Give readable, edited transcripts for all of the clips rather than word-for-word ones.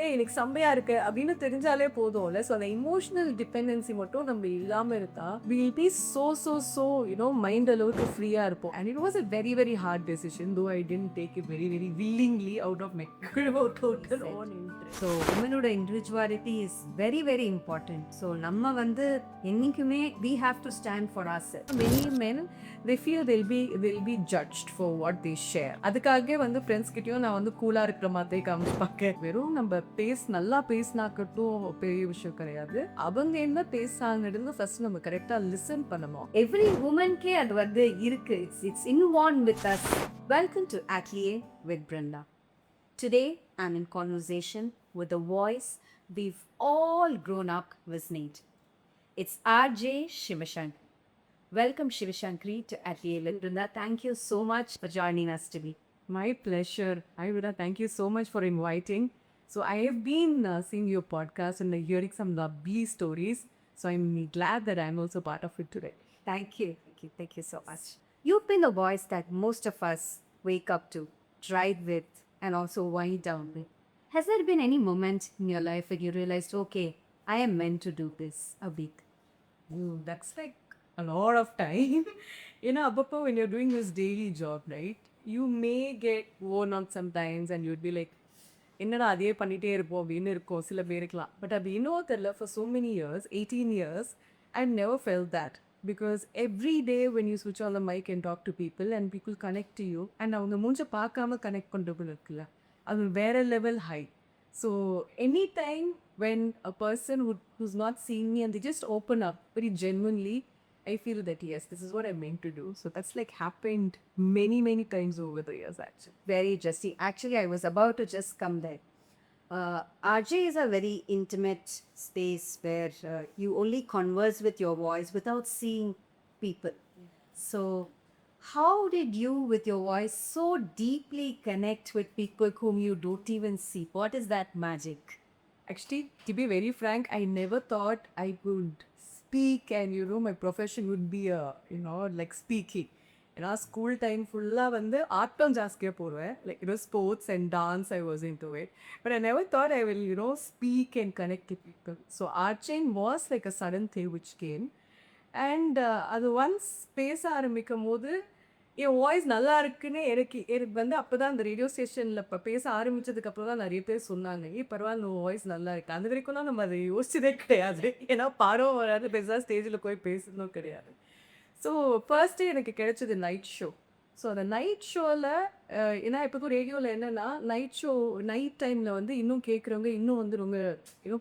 எனக்கு செம்மையா இருக்கு அப்படின்னு தெரிஞ்சாலே போதும்ல. ஸோ அந்த இமோஷனல் டிபெண்டன்சி மட்டும் நம்ம இல்லாம இருந்தா வில் பி so மைண்ட் அளவுக்கு ஃப்ரீயா இருப்போம். And it was a very very hard decision though I didn't take it very very willingly out of my total own interest. So உமனோட individuality is very very important. So நம்ம வந்து என்னைக்குமே we have to stand for ourselves. Many men they fear they'll be judged for what they share. அதுக்காகவே வந்து friends கிட்டயும் நான் வந்து கூலா இருக்கிற மாதிரி காமிப்பாங்க. வெறும் நம்ம நல்லா பேசினாக்கட்டும் பெரிய விஷயம் கிடையாது. அவங்க என்ன பேசுறாங்கன்னு ஃபர்ஸ்ட் நம்ம கரெக்டா லிசன் பண்ணணும். எவ்ரி உமன்கே அது வந்து இருக்கு. It's inborn with us. Welcome to Atelier with Brindha. Today I'm in conversation with a voice we've all grown up listening to. It's RJ Shivshankari. Welcome Shivshankari to Atelier with Brindha. Thank you so much for joining us today. My pleasure. Hi Vida, thank you so much for inviting. So I have been seeing your podcast and hearing some lovely stories. So I'm glad that I'm also part of it today. Thank you. Thank you so much. You've been a voice that most of us wake up to, drive with, and also wind down with. Has there been any moment in your life when you realized, okay, I am meant to do this a week? That's like a lot of time. Appa, when you're doing this daily job, right? You may get worn out sometimes and you'd be like, என்னடா அதே பண்ணிகிட்டே இருப்போம் அப்படின்னு இருக்கும் சில பேருக்கலாம். But அப்படி இன்னும் தெரியல, for so many years, 18 years, I've never felt that. Because every day when you switch on the mic and talk to people and people connect to you and அவங்க மூஞ்ச பார்க்காம கனெக்ட் பண்ணுறது இருக்குல்ல, அது வேற level high. So anytime when a person who's not seeing me and they just open up very genuinely, I feel that yes, this is what I'm meant to do. So that's like happened many times over the years actually. Very interesting. Actually, I was about to just come there. RJ is a very intimate space where you only converse with your voice without seeing people. So how did you with your voice so deeply connect with people whom you don't even see? What is that magic? Actually, to be very frank, I never thought I could speak and my profession would be like speaking. ஏன்னா school time ஃபுல்லாக வந்து ஆட்டம் ஜாஸ்தியாக போடுவேன். Like sports and dance I was in to it. But I never thought I will speak and connect to people. So arching was like a sudden thing which game. And அது once பேச ஆரம்பிக்கும் போது என் voice நல்லா இருக்குன்னு எனக்கு வந்து அப்போ தான் அந்த ரேடியோ ஸ்டேஷனில் இப்போ பேச ஆரம்பித்ததுக்கப்புறம் தான் நிறைய பேர் சொன்னாங்க, பரவாயில்ல உன் வாய்ஸ் நல்லா இருக்குது. அந்த வரைக்கும் தான் நம்ம அதை யோசிச்சதே கிடையாது. ஏன்னா பாடம் வராது, பெருசாக ஸ்டேஜில் போய் பேசணும் கிடையாது. ஸோ ஃபர்ஸ்ட்டு எனக்கு கிடைச்சது நைட் ஷோ. ஸோ அந்த நைட் ஷோவில் ஏன்னா இப்போக்கும் ரேடியோவில் என்னென்னா நைட் டைமில் வந்து இன்னும் கேட்குறவங்க இன்னும் வந்து ரொம்ப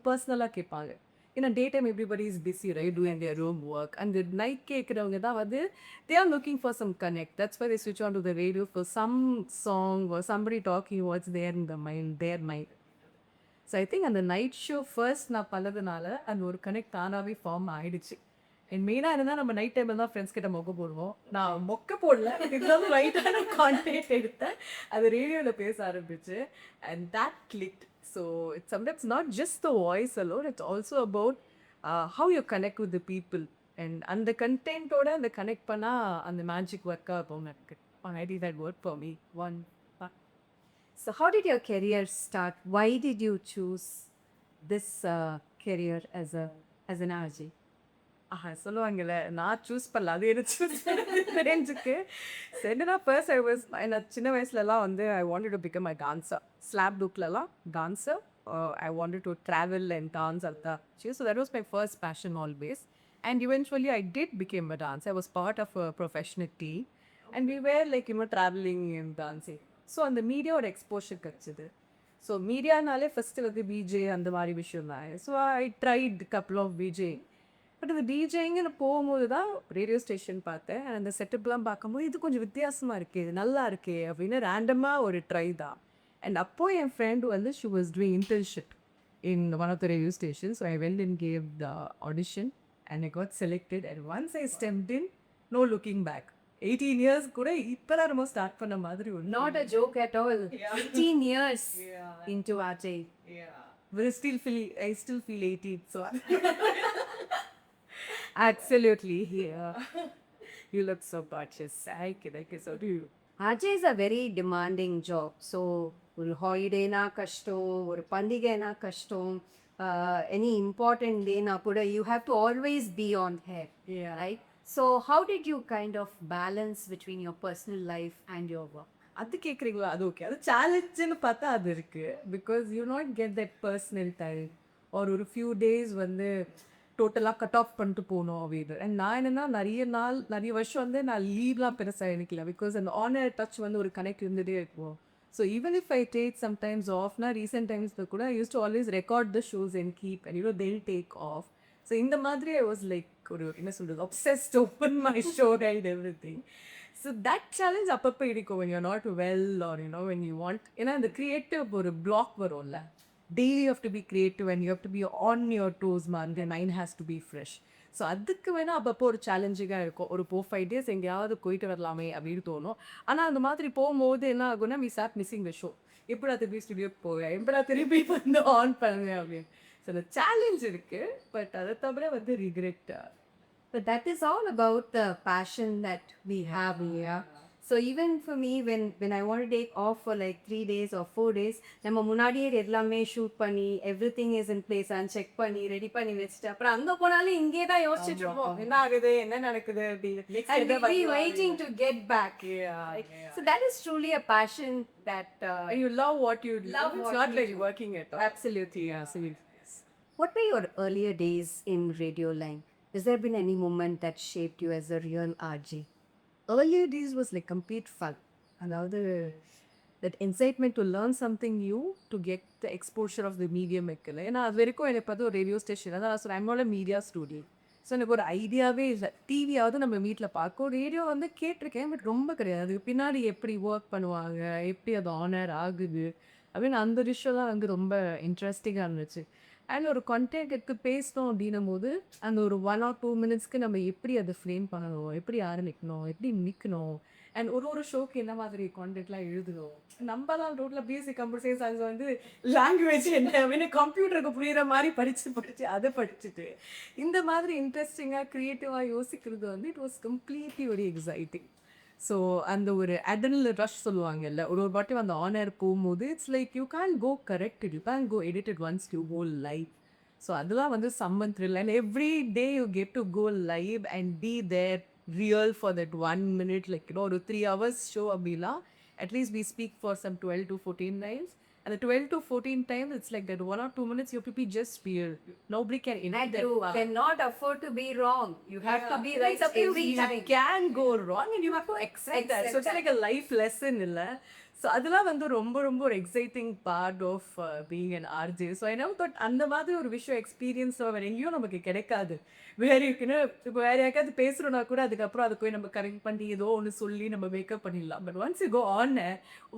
பர்சனலாக கேட்பாங்க. ஏன்னா day time everybody is busy right doing their own work. அந்த நைட் கேட்குறவங்க தான் வந்து they are looking for some connect. That's why they switch on to the radio for some song or somebody talking what's there in their mind. So I think அந்த night show first நான் பண்ணதுனால அந்த ஒரு connect தானாகவே form ஆகிடுச்சு. And மெயினாக என்னன்னா நம்ம நைட் டைமில் தான் ஃப்ரெண்ட்ஸ் கிட்ட மொக்க போடுவோம். நான் மொக்க போடல, இதுதான் ரைட்டான கான்டெக்ட் எடுத்தேன். அது ரேடியோவில் பேச ஆரம்பிச்சு and that clicked. So it's sometimes not just the voice alone, it's also about how you connect with the people. And அந்த கண்டென்ட்டோட அந்த கனெக்ட் பண்ணால் அந்த மேஜிக் ஒர்க்காக இருக்கும் எனக்கு. I did that work for me. So how did your career start? Why did you choose this career as an RJ? சொல்லுவாங்கல்ல, நான் choose பண்ணல, அது எனக்கு சூஸ் தெரிஞ்சுக்கு. சரினா ஃபர்ஸ்ட் நான் சின்ன வயசுலலாம் வந்து I wanted to become a dancer. Slam புக்லலாம் dancer. I wanted to travel and dance அதுதான். So that was my first passion always. And eventually I did become a dancer. I was part of a professional team and we were like traveling and dancing. So அந்த மீடியாவோட exposure கிடச்சிது. So மீடியானாலே first வந்து PJ அந்த மாதிரி விஷயம் தான். So I tried couple of PJ. But இந்த டிஜேங்கன்னு போகும்போது தான் ரேடியோ ஸ்டேஷன் பார்த்தேன். அந்த செட்டப்லாம் பார்க்கும்போது இது கொஞ்சம் வித்தியாசமாக இருக்கே, இது நல்லா இருக்கே அப்படின்னு ரேண்டமாக ஒரு ட்ரை தான். அண்ட் அப்போது என் ஃப்ரெண்டு வந்து she was doing internship in one of the radio station. So I went and gave the audition and I got selected. And once I stepped in, no looking back. 18 years கூட இப்போதான் ரொம்ப start பண்ண மாதிரி ஒரு Not a joke at all. 18 years into RJ. But I still feel 18. So Absolutely. You look so gorgeous. I can, so do you. RJ is a very demanding job. So ஒரு ஹாலிடேனா கஷ்டம், ஒரு பண்டிகைனா கஷ்டம், any important டேனா கூட you have to always be on air, Yeah. Right? So how did you kind of balance between your personal life and your work? அது கேட்குறீங்களா? அது okay. அது சேலஞ்சுன்னு பார்த்தா அது இருக்கு. Because you not get that personal time. ஒரு few days வந்து டோட்டலாக கட் ஆஃப் பண்ணிட்டு போகணும் அப்படின்னு. அண்ட் நான் என்னன்னா நிறைய நாள் நிறைய வருஷம் வந்து நான் லீவ்லாம் பெருசாக எடுக்கல. பிகாஸ் அந்த ஆனர் டச் வந்து ஒரு கனெக்ட் இருந்துகிட்டே இருக்கும். So even if I take sometimes ஆஃப்னா ரீசெண்ட் டைம்ஸில் கூட used to always record the shows and keep and tell take off. So இந்த மாதிரி ஐ வாஸ் லைக் ஒரு என்ன சொல்கிறது obsessed open my show and everything. So that challenge அப்பப்போ இருக்கும் when you're not well or when you want. ஏன்னா இந்த creative ஒரு பிளாக் வரும்ல, daily you have to be creative and you have to be on your toes man, the mind has to be fresh. So அதுக்கு வேணால் அப்பப்போ ஒரு சேலஞ்சிங்காக இருக்கும். ஒரு 4-5 days எங்கேயாவது போயிட்டு வரலாமே அப்படின்னு தோணும். ஆனால் அந்த மாதிரி போகும்போது என்ன ஆகும்னா we start missing the show. எப்படா திருப்பி ஸ்டுடியோக்கு போவேன், எப்படா திருப்பி வந்து ஆன் பண்ணுவேன் அப்படின்னு. ஸோ அந்த சேலஞ்ச் இருக்குது. பட் அதை தவிர வந்து regret. But that is all about the passion that we have here. So even for me, when I want to take off for like 3 days or 4 days, நம்ம முன்னாடியே எல்லாமே ஷூட் பண்ணி everything is in place and check பண்ணி ready பண்ணி வச்சுட்டு அப்புறம் அங்கே போனாலும் இங்கே தான் யோசிச்சுட்டு இருப்போம் என்ன ஆகுது என்ன நடக்குது அப்படின்னு. And we'll be waiting to get back. So that is truly a passion that You love what you do. Love It's what not you like do. working at all. Absolutely. Yeah, so What were your earlier days in radio line? Has there been any moment that shaped you as a real RJ? earlier days was like complete fun. அதாவது that excitement to learn something new, to get the exposure of the medium இருக்குல்ல. ஏன்னா அது வரைக்கும் எனக்கு பார்த்து ஒரு radio station அதான் so I'm not a media student. So எனக்கு ஒரு ஐடியாவே இல்லை. டிவியாவது நம்ம வீட்டில் பார்க்கும், ரேடியோ வந்து கேட்டிருக்கேன் பட் ரொம்ப கிடையாது. அதுக்கு பின்னாடி எப்படி ஒர்க் பண்ணுவாங்க, எப்படி அது ஆனர் ஆகுது அப்படின்னு அந்த விஷயம்லாம் வந்து ரொம்ப இன்ட்ரெஸ்டிங்காக இருந்துச்சு. அண்ட் ஒரு கண்டென்ட் எடுத்து பேசணும் அப்படின்னும் போது அந்த ஒரு 1 or 2 minutesக்கு நம்ம எப்படி அதை ஃப்ரேம் பண்ணணும், எப்படி ஆரம்பிக்கணும், எப்படி நிற்கணும், அண்ட் ஒரு ஷோக்கு என்ன மாதிரி கான்டென்ட்லாம் எழுதணும். நம்மலாம் ரோட்டில் பிஎஸ்சி கம்ப்யூட்டர் சயின்ஸ் வந்து லாங்குவேஜ் என்ன அப்படின்னு கம்ப்யூட்டருக்கு புரியுற மாதிரி படித்து அதை படிச்சுட்டு இந்த மாதிரி இன்ட்ரெஸ்டிங்காக க்ரியேட்டிவாக யோசிக்கிறது வந்து it was completely very exciting. So அந்த ஒரு அட்ரினல் ரஷ் சொல்லுவாங்கல்ல, ஒரு வாட்டி அந்த ஆனர் போகும்போது it's like you can go corrected, you can go edited once you go live. So அதெல்லாம் வந்து செம்ம thrill. And every day you get to go live and be there real for that 1 minute. Like ஒரு 3 hours show அப்படின்னா at least we speak for some 12 to 14 times. And the 12 to 14 times, it's like that 1 or 2 minutes you have to be just real. Nobody can And invent that. you cannot afford to be wrong. You have to be right every You time. can go wrong and you have to accept that. So it's like a life lesson illa. So அதெல்லாம் வந்து ரொம்ப ரொம்ப ஒரு exciting part of being an RJ. So I now thought அந்த மாதிரி ஒரு விஷயம் experience வேறு எங்கேயும் நமக்கு கிடைக்காது. வேறு இருக்குன்னு இப்போ வேறு யாருக்காவது பேசுகிறோன்னா கூட அதுக்கப்புறம் அதை போய் நம்ம கரெக்ட் பண்ணி ஏதோ ஒன்று சொல்லி நம்ம மேக்கப் பண்ணிடலாம். But once you go on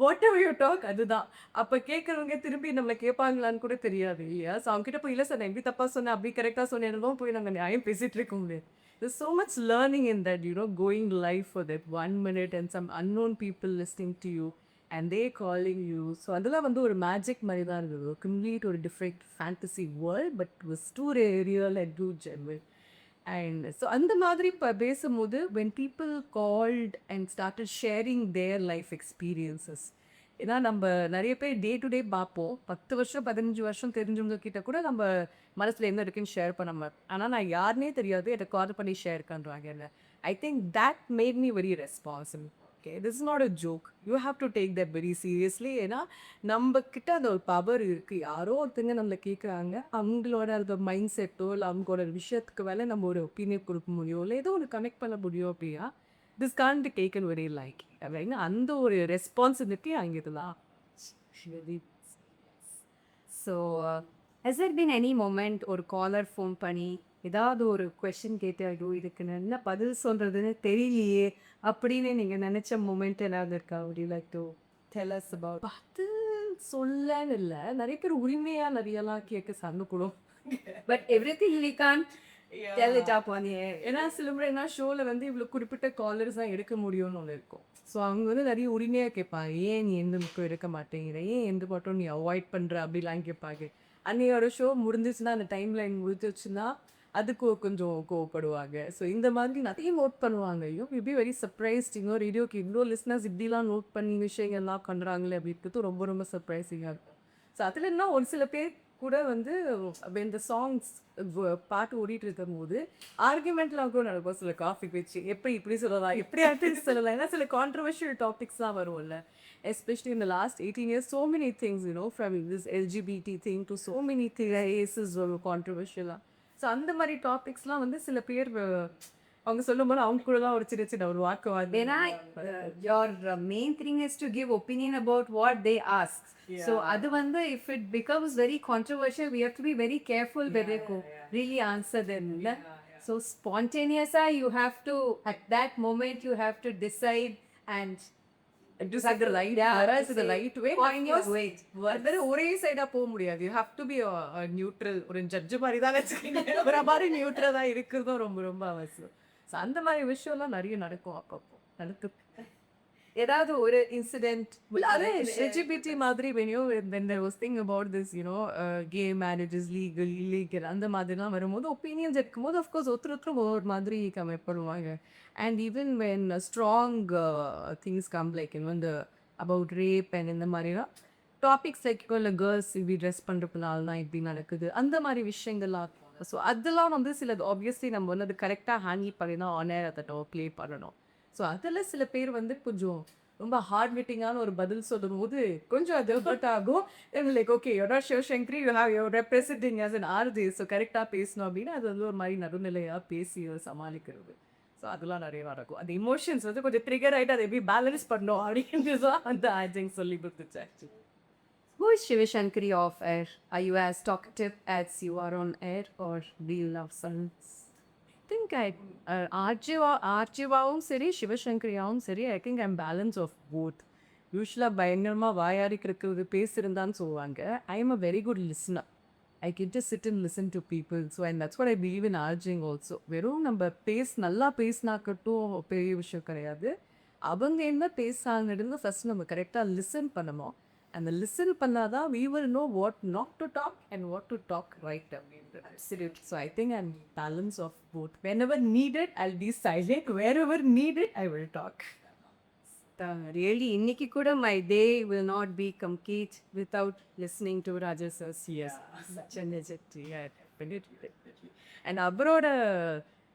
whatever you talk அதுதான். அப்போ கேட்குறவங்க திரும்பி நம்மளை கேட்பாங்களான்னு கூட தெரியாது இல்லையா? ஸோ அவங்ககிட்ட போய் இல்லை சார் நான் எப்படி தப்பாக சொன்னேன் அப்படி கரெக்டாக சொன்னேன் போய் நாங்கள் நியாயம் பேசிகிட்டு இருக்க முடியாது. There's so much learning in that, going live for that 1 minute and some unknown people listening to you and they calling you. So அதெல்லாம் வந்து ஒரு மேஜிக் மாதிரி தான் இருந்தது. கம்ப்ளீட் ஒரு different fantasy world but was too real and too genuine. And so அந்த மாதிரி இப்போ பேசும்போது when people called and started sharing their life experiences, ஏன்னா நம்ம நிறைய பேர் டே டு டே பார்ப்போம், 10 வருஷம் 15 வருஷம் தெரிஞ்சவங்க கிட்ட கூட நம்ம மனசில் என்ன இருக்குன்னு ஷேர் பண்ண மாட்டோம். ஆனால் நான் யாருனே தெரியாது என்னை கால் பண்ணி ஷேர் பண்ணுறாங்க என்ன. I think that made me very responsible. Okay, this is not a joke, you have to take that very seriously. ஏன்னா நம்ம கிட்ட அந்த ஒரு பவர் இருக்குது. யாரோ ஒருத்தங்க நம்மளை கேட்குறாங்க, அவங்களோட அந்த மைண்ட் செட்டோ இல்லை அவங்களோட விஷயத்துக்கு மேலே நம்ம ஒரு ஒப்பீனியன் கொடுக்க முடியும், இல்லை ஏதோ ஒரு கனெக்ட் பண்ண முடியும் அப்படின்னா this can't be taken very lightly. அப்படின்னா அந்த ஒரு ரெஸ்பான்சிபிலிட்டி அங்கே இதெல்லாம். So has there been any moment ஒரு காலர் ஃபோன் பண்ணி ஏதாவது ஒரு கொஷின் கேட்டு ஐயோ இதுக்கு என்ன பதில் சொல்கிறதுன்னு தெரியலையே அப்படின்னு நீங்கள் நினச்ச மூமெண்ட் ஏதாவது இருக்கா? would you like to tell us about? பதில் சொல்லன்னு இல்லை, நிறைய பேர் உரிமையாக நிறையலாம் கேட்க சண்டை கூடும். But everything we can't tell it up on air. ஏன்னா சில முறை என்ன ஷோவில் வந்து இவ்வளோ குறிப்பிட்ட காலர்ஸ் தான் எடுக்க முடியும்னு ஒன்று இருக்கும். ஸோ அவங்க வந்து நிறைய உரிமையாக கேட்பாங்க, ஏன் நீ எந்த புக்கும் எடுக்க மாட்டேங்கிற, ஏன் எந்த பாட்டும் நீ அவாய்ட் பண்ணுற அப்படிலாம் கேட்பாங்க. அன்றையோட ஷோ முடிஞ்சிச்சுன்னா அந்த டைம் லைன் முடிஞ்சிச்சுன்னா அதுக்கு கொஞ்சம் கோவப்படுவாங்க. ஸோ இந்த மாதிரி நிறைய நோட் பண்ணுவாங்க. You be very surprised. ரேடியோக்கு இவ்வளோ லிஸ்னர்ஸ் இப்படிலாம் நோட் பண்ணி விஷயங்கள்லாம் பண்ணுறாங்களே அப்படின்றது ரொம்ப ரொம்ப சர்ப்ரைசிங்காக இருக்கும். ஸோ அதில் என்ன ஒரு சில பேர் கூட வந்து இந்த சாங்ஸ் பாட்டு ஓடிட்டு இருக்கும்போது ஆர்குமெண்ட்லாம் கூட நடக்கும். சில காஃபி பேச்சு எப்படி இப்படி சொல்லலாம், எப்படி அடுத்து சொல்லலாம், ஏன்னா சில கான்ட்ரவர்ஷியல் டாபிக்ஸ்லாம் வரும்ல. Especially in the last 18 years, so many things, from this LGBT thing to so many cases were controversial. So அந்த மாதிரி டாபிக்ஸ்லாம் வந்து சில பேர் அவங்க சொல்லும்போது அவங்க கூட தான் ஒரு சின்ன சின்ன ஒரு வாக்குவாதம். ஏன்னா your main thing is to give opinion about what they ask. So அது வந்து if it becomes very controversial, we have to be very careful whether to really answer them. So spontaneous, you have to, at that moment you have to decide and to say the right, whereas the right way. ஒரே சைடா போக முடியாது. You have to be neutral. ஒரு judge மாதிரி தான் வச்சுக்கோங்க. ஒரு மாதிரி நியூட்ரலா இருக்கிறதும் ரொம்ப ரொம்ப அவசியம். ஸோ அந்த மாதிரி விஷயம்லாம் நிறைய நடக்கும். அப்பப்போ நடக்கு ஏதாவது ஒரு இன்சிடென்ட் எல்ஜிபிடி மாதிரி when there was thing about this gay marriage is legal illegal அந்த மாதிரிலாம் வரும்போது ஒப்பீனியன்ஸ் இருக்கும்போது அஃப்கோர்ஸ் ஒருத்தரும் ஒரு மாதிரி கமெண்ட் பண்ணுவாங்க. And even when strong things come like இந்த அபவுட் ரேப் அண்ட் இந்த மாதிரிலாம் டாபிக்ஸ் லைக் இல்லை கேர்ள்ஸ் இப்படி ட்ரெஸ் பண்ணுறதுனால தான் இப்படி நடக்குது அந்த மாதிரி விஷயங்கள்லாம். ஸோ அதெல்லாம் வந்து சிலது ஆப்வியஸ்லி நம்ம வந்து அது கரெக்டாக ஹேண்டில் பண்ணி தான் ஆனர் அதை ப்ளே பண்ணணும். ஸோ அதில் சில பேர் வந்து கொஞ்சம் ரொம்ப ஹார்ட் மீட்டிங்கான ஒரு பதில் சொல்லும் போது கொஞ்சம் அது ஹர்ட் ஆகும். லைக் ஓகே யோடா Sivasankari you have your representing as an RJ. So கரெக்டாக பேசணும் அப்படின்னு அது வந்து ஒரு மாதிரி நடுநிலையாக பேசி சமாளிக்கிறது. ஸோ அதெல்லாம் நிறைய நடக்கும். அந்த இமோஷன்ஸ் வந்து கொஞ்சம் ட்ரிகர் ஆகிட்டு அதை எப்படி பேலன்ஸ் பண்ணணும் அப்படின்றது தான் அந்த ஆர்ஜிங் சொல்லி கொடுத்துச்சு actually. Who is Shivshankari off air? Are you as talkative as you are on air, or do you love silence? Think ஆர்ஜிவாவும் சரி சிவசங்கரியாவும் சரி I think I'm balance of both. யூஸ்வலாக பயங்கரமாக வாயாடிக்கிறது பேசியிருந்தான்னு சொல்லுவாங்க. I am a very good listener. I can just sit and listen to people. So and that's what I believe in RJing also. வெறும் நம்ம நல்லா பேசினாக்கட்டும் பெரிய விஷயம் கிடையாது. அவங்க என்ன பேசுகிறாங்கன்னு ஃபஸ்ட் நம்ம கரெக்டாக லிசன் பண்ணணும். அந்த லிசன் பண்ணாதான் we will know what not to talk and what to talk right away. Absolutely. So I think I'm balance of both. Whenever needed, I'll be silent. Wherever needed, I will talk. Really, இன்னைக்கு கூட my day will not be complete without listening to Rajas sir. Yeah. Such a legend. Yeah, definitely. And abroad,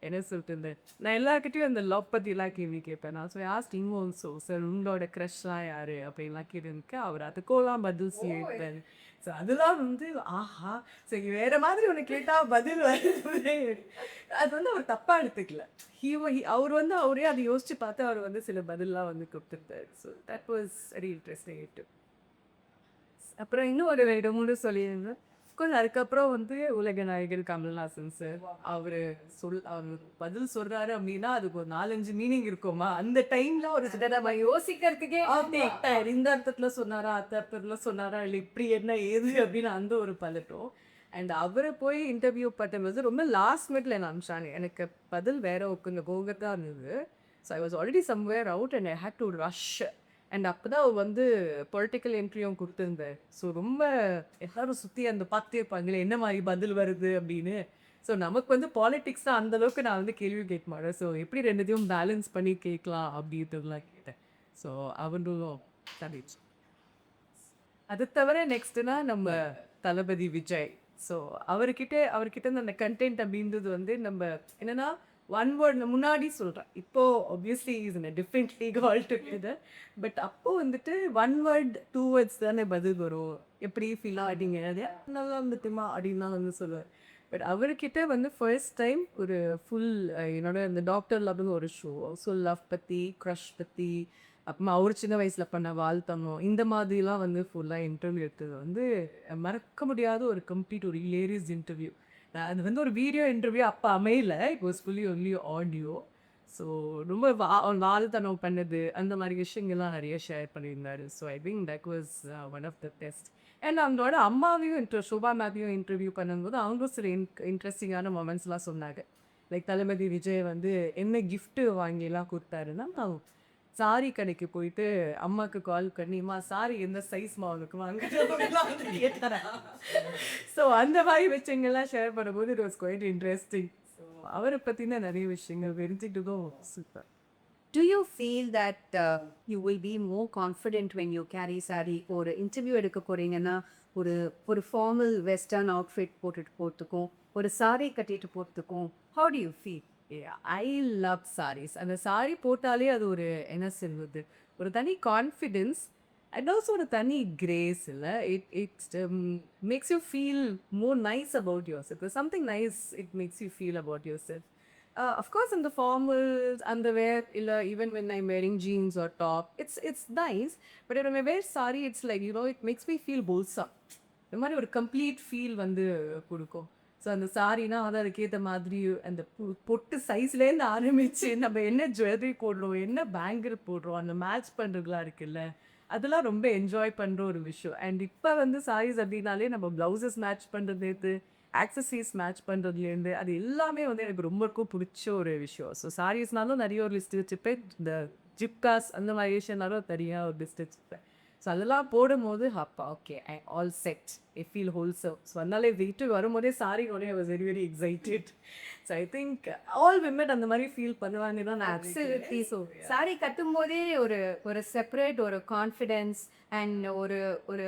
என்ன சொல்லிட்டு இருந்தேன் நான் எல்லாருக்கிட்டையும் அந்த love பற்றிலாம் கேள்வி கேட்பேன். நான் ஸோ ஆஸ்ட் இங் ஆல்சோ சார் உங்களோட க்ரஷ்லாம் யார் அப்படின்லாம் கேட்டுருக்கு. அவர் அதுக்கெல்லாம் பதில் சொல்லியிருப்பார். ஸோ அதெல்லாம் வந்து ஆஹா சரி வேறு மாதிரி ஒன்று கேட்டால் பதில் வருது. அது வந்து அவர் தப்பாக எடுத்துக்கல. அவர் வந்து அவரே அதை யோசித்து பார்த்து அவர் வந்து சில பதிலெலாம் வந்து கொடுத்துருந்தார். So that was very interesting it. அப்புறம் இன்னும் ஒரு 2-3 சொல்லியிருந்தேன். கொஞ்சம் அதுக்கப்புறம் வந்து உலக நாயகர் கமல்ஹாசன் சார் அவர் பதில் சொல்றாரு அப்படின்னா அதுக்கு ஒரு 4-5 மீனிங் இருக்குமா அந்த டைம்ல ஒரு நம்ம யோசிக்கிறதுக்கே இந்த அர்த்தத்துல சொன்னாரா அந்த அர்த்தத்துல சொன்னாரா இல்லை இப்படி என்ன ஏது அப்படின்னு அந்த ஒரு பதட்டம். அண்ட் அவரை போய் இன்டர்வியூ பண்ணும்போது ரொம்ப லாஸ்ட் மினிட்ல என்ன அனுப்பிச்சாங்க. எனக்கு பதில் வேற கொஞ்சம் கோகத்தான் இருந்தது. So I was already somewhere out and I had to rush. அண்ட் அப்போ தான் அவர் வந்து பொலிட்டிக்கல் என்ட்ரியும் கொடுத்துருந்தேன். ஸோ ரொம்ப எல்லாரும் சுற்றி அந்த பார்த்துட்டே இருப்பாங்களே என்ன மாதிரி பதில் வருது அப்படின்னு. ஸோ நமக்கு வந்து பாலிட்டிக்ஸ் தான் அந்தளவுக்கு நான் வந்து கேள்வி கேட்க மாட்டேன். ஸோ எப்படி ரெண்டுத்தையும் பேலன்ஸ் பண்ணி கேட்கலாம் அப்படின்றதுலாம் கேட்டேன். ஸோ அவரும் தனிச்சு. அது தவிர நெக்ஸ்ட்டுனா நம்ம தளபதி விஜய். ஸோ அவர்கிட்ட அந்த கண்டென்ட் அப்படின்றது வந்து நம்ம என்னென்னா ஒன் வேர்ட் முன்னாடி சொல்கிறேன். இப்போது obviously is in a different league altogether. But அப்போது வந்துட்டு 1 வேர்ட் 2 வேர்ட்ஸ் தானே பதில் வரும். எப்படி ஃபீல் ஆகிட்டீங்க அது நல்லா இருந்துட்டுமா அப்படின்னு தான் வந்து சொல்லுவேன். பட் அவர்கிட்ட வந்து ஃபர்ஸ்ட் டைம் ஒரு ஃபுல் என்னோட இந்த டாக்டர் லவ்னு ஒரு ஷோ. ஸோ லவ் பற்றி க்ரஷ் பற்றி அப்புறமா அவர் சின்ன வயசில் பண்ண வாழ்த்தணும் இந்த மாதிரிலாம் வந்து ஃபுல்லாக இன்டர்வியூ எடுத்தது வந்து மறக்க முடியாத ஒரு கம்ப்ளீட் ஒரு ஹிலேரியஸ் இன்டர்வியூ. அது வந்து ஒரு வீடியோ இன்டர்வியூ அப்போ அமையல. It was fully only audio. So ரொம்ப வாழ்த்தனம் பண்ணது அந்த மாதிரி விஷயங்கள்லாம் நிறைய ஷேர் பண்ணியிருந்தாரு. So I think that was one of the best. And அவங்களோட அம்மாவையும் ஷோபா மேத்தையும் இன்டர்வியூ பண்ணும்போது அவங்களும் சில இன்ட்ரெஸ்டிங்கான மொமெண்ட்ஸ்லாம் சொன்னாங்க. லைக் தளபதி விஜய் வந்து என்ன கிஃப்ட்டு வாங்கிலாம் கொடுத்தாருன்னா சாரி கடைக்கு போயிட்டு அம்மாக்கு கால் பண்ணிமா சாரி எந்த சைஸ்மா உனக்கு வாங்குறதுலாம் வந்து கேட்டாரா. ஸோ அந்த மாதிரி விஷயங்கள்லாம் ஷேர் பண்ணும்போது it was quite interesting. So அவரை பற்றின நிறைய விஷயங்கள் தெரிஞ்சுக்கிட்டதும் super. Do you feel that you will be more confident when you carry saree? ஒரு இன்டர்வியூ எடுக்க போறீங்கன்னா ஒரு ஒரு ஃபார்மல் வெஸ்டர்ன் அவுட்ஃபிட் போட்டுட்டு போகிறதுக்கும் ஒரு சாரி கட்டிட்டு போகிறதுக்கும் how do you feel? I love saris. அந்த சாரி போட்டாலே அது ஒரு என்ன சொல்வது, ஒரு தனி கான்ஃபிடென்ஸ் அண்ட் ஆல்சோ ஒரு தனி கிரேஸ் இல்லை. It's maths you feel more nice about your self. Something nice it makes you feel about your self. Of course அந்த ஃபார்மல்ஸ் அந்த வேர் இல்லை even when I'm wearing jeans or top, it's nice. But when I wear saree, it's like, it makes me feel wholesome. இந்த மாதிரி ஒரு complete feel வந்து கொடுக்கும். So அந்த சாரினா வந்து அதுக்கேற்ற மாதிரி அந்த பொட்டு சைஸ்லேருந்து ஆரம்பித்து நம்ம என்ன ஜுவல்லரி போடுறோம், என்ன பேங்கிள் போடுறோம், அந்த மேட்ச் பண்ணுறதுலாம் இருக்குல்ல, அதெல்லாம் ரொம்ப என்ஜாய் பண்ணுற ஒரு விஷயம். அண்ட் இப்போ வந்து சாரீஸ் அப்படின்னாலே நம்ம ப்ளவுசஸ் மேட்ச் பண்ணுறதுலேருந்து ஆக்சசரிஸ் மேட்ச் பண்ணுறதுலேருந்து அது எல்லாமே வந்து எனக்கு ரொம்ப பிடிச்ச ஒரு விஷயம். ஸோ சாரீஸ்னாலும் நிறைய ஒரு லிஸ்ட் வச்சுப்பேன். இந்த ஜிப்காஸ் அந்த மாதிரி விஷயம்னாலும் தனியாக ஒரு லிஸ்ட் வச்சுப்பேன். ஸோ அதெல்லாம் போடும்போது அப்பா okay I all set I feel wholesome. So அதனால வீட்டுக்கு வரும்போதே சாரி உடனே I was very very excited. So I think all women அந்த மாதிரி ஃபீல் பண்ணுவாங்க தான் நான் Absolutely. So saree கட்டும்போதே ஒரு ஒரு செப்பரேட் ஒரு கான்ஃபிடென்ஸ் அண்ட் ஒரு ஒரு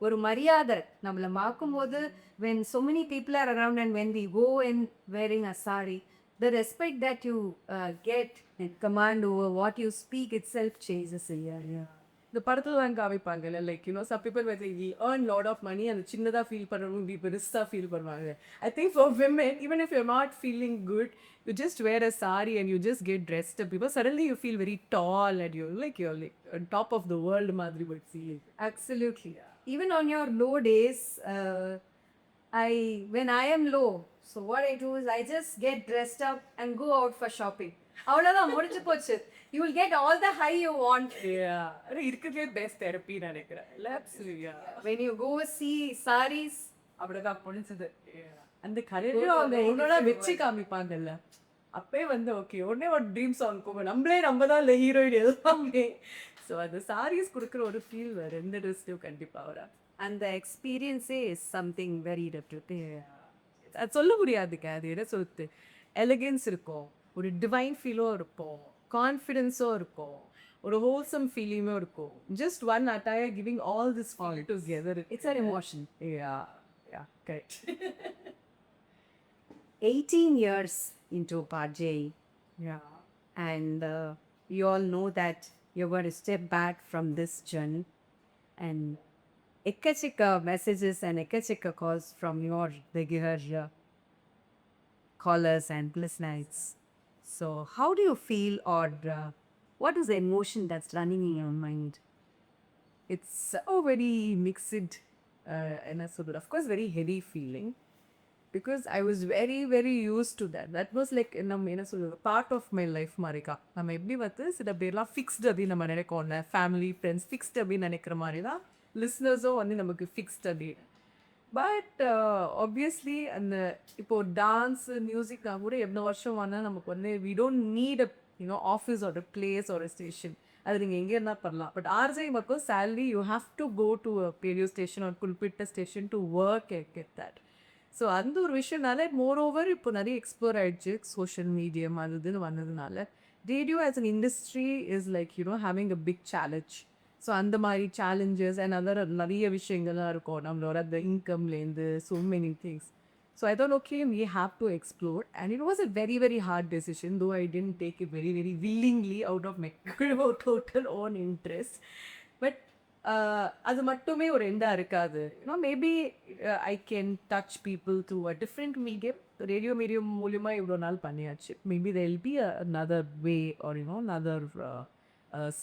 ஒரு மரியாதை நம்மளை பார்க்கும்போது when so many people are around and when we go in wearing a saree, the respect that you get and command over what you speak itself changes. Yeah. இந்த படத்துல தான் காமிப்பாங்கல்ல, லைக் சம் பீப்புள் வந்து earn lot of money அந்த சின்னதாக feel பண்ணுறவங்க இப்படி பெருசாக ஃபீல் பண்ணுவாங்க. I think for women even if you're not feeling good, you just wear a sari and you just get dressed up because suddenly you feel very tall and you're like top of the world மாதிரி ஒரு ஃபீலிங். Absolutely. Even on your low days, when I am low, so what I do is I just get dressed up and go out for shopping. அவ்வளோதான் முடிஞ்சு போச்சு. You will get all the high you want. இருக்கிறதே best therapy நினைக்கிறேன். When you go see sarees, அப்படிதான் முடிஞ்சது. அந்த கரையும் அவங்க ஒன்னோட வச்சு காமிப்பாங்கல்ல, அப்பே வந்து ஓகே உடனே ஒரு ட்ரீம் சாங் போகும், நம்ம தான் இல்லை ஹீரோயின் எல்லாமே. ஸோ அந்த சாரீஸ் கொடுக்குற ஒரு ஃபீல் வேறு எந்த ட்ரெஸ்லையும் கண்டிப்பாக வர. and the experience is something very different. அது சொல்ல முடியாதுங்க. அது என்ன சொல்லுது, எலிகன்ஸ் இருக்கும், ஒரு டிவைன் ஃபீலும் இருக்கும், கான்ஃபிடென்ஸும் இருக்கும், ஒரு ஹோல்சம் ஃபீலிங்கும் இருக்கும். Just one attire giving all this feel together. It's an emotion. Yeah, correct. 18 years into Part J, Yeah. and you all know that you're going to step back from this journey, and ekachika messages and ekachika calls from your regular callers and listeners. So how do you feel, or what is the emotion that's running in your mind? It's so very mixed, and of course very heavy feeling, because I was very very used to that. That was like part of my life marika. நம்ம எப்படி வந்து சில பேர்லாம் fixed அப்படின்னு நம்ம நினைக்கோம்ல, family friends fixed அப்படின்னு நினைக்கிற மாதிரி தான் லிஸ்னர்ஸும் வந்து நமக்கு ஃபிக்ஸ்ட் அப்படின்னு. பட் ஆப்வியஸ்லி அந்த இப்போ டான்ஸ் மியூசிக்காக கூட எவ்வளோ வருஷம் வந்தால் நமக்கு வந்து we don't need a office ஒரு பிளேஸ் ஒரு ஸ்டேஷன், அது நீங்கள் எங்கே இருந்தால் பண்ணலாம். பட் ஆர்ஜே மட்டும் salary you have to go to radio station ஒரு குறிப்பிட்ட station to work get that. So அந்த ஒரு விஷயம்னால மோர் ஓவர் இப்போ நிறைய எக்ஸ்ப்ளோர் ஆகிடுச்சு சோஷியல் மீடியம் அது இதுன்னு வந்ததுனால. Radio as an industry is like having a big challenge. So அந்த மாதிரி சேலஞ்சஸ் அண்ட் அதர் நிறைய விஷயங்கள்லாம் இருக்கும் நம்மளோட அந்த இன்கம்லேருந்து so many things. So I thought okay we have to explore, and it was a very very hard decision, though I didn't take it very very willingly out of my total own interest. But அது மட்டுமே ஒரு எண்டாக இருக்காது. Maybe I can touch people through a different medium. Radio medium மூலிமா இவ்வளோ நாள் பண்ணியாச்சு. Maybe there will be another way or another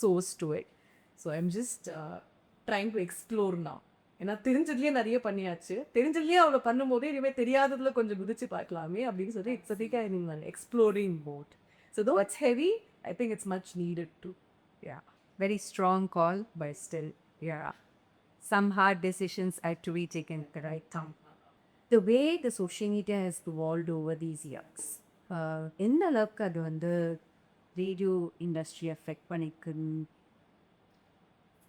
source to it. So I'm just trying to explore now. ஏன்னா தெரிஞ்சதுலேயே நிறைய பண்ணியாச்சு, தெரிஞ்சதுலேயே அவ்வளோ பண்ணும்போது இனிமேல் தெரியாததில் கொஞ்சம் குதிச்சு பார்க்கலாமே அப்படின்னு சொல்லி இப்போதைக்கு நீங்கள் எக்ஸ்ப்ளோரிங் போட். ஸோ தோ it's heavy, I think it's much needed to. Very strong call, but still, some hard decisions had to be taken at the right time. The way the social media has evolved over these years, எந்த அளவுக்கு அது வந்து radio industry affect பண்ணிக்குன்னு?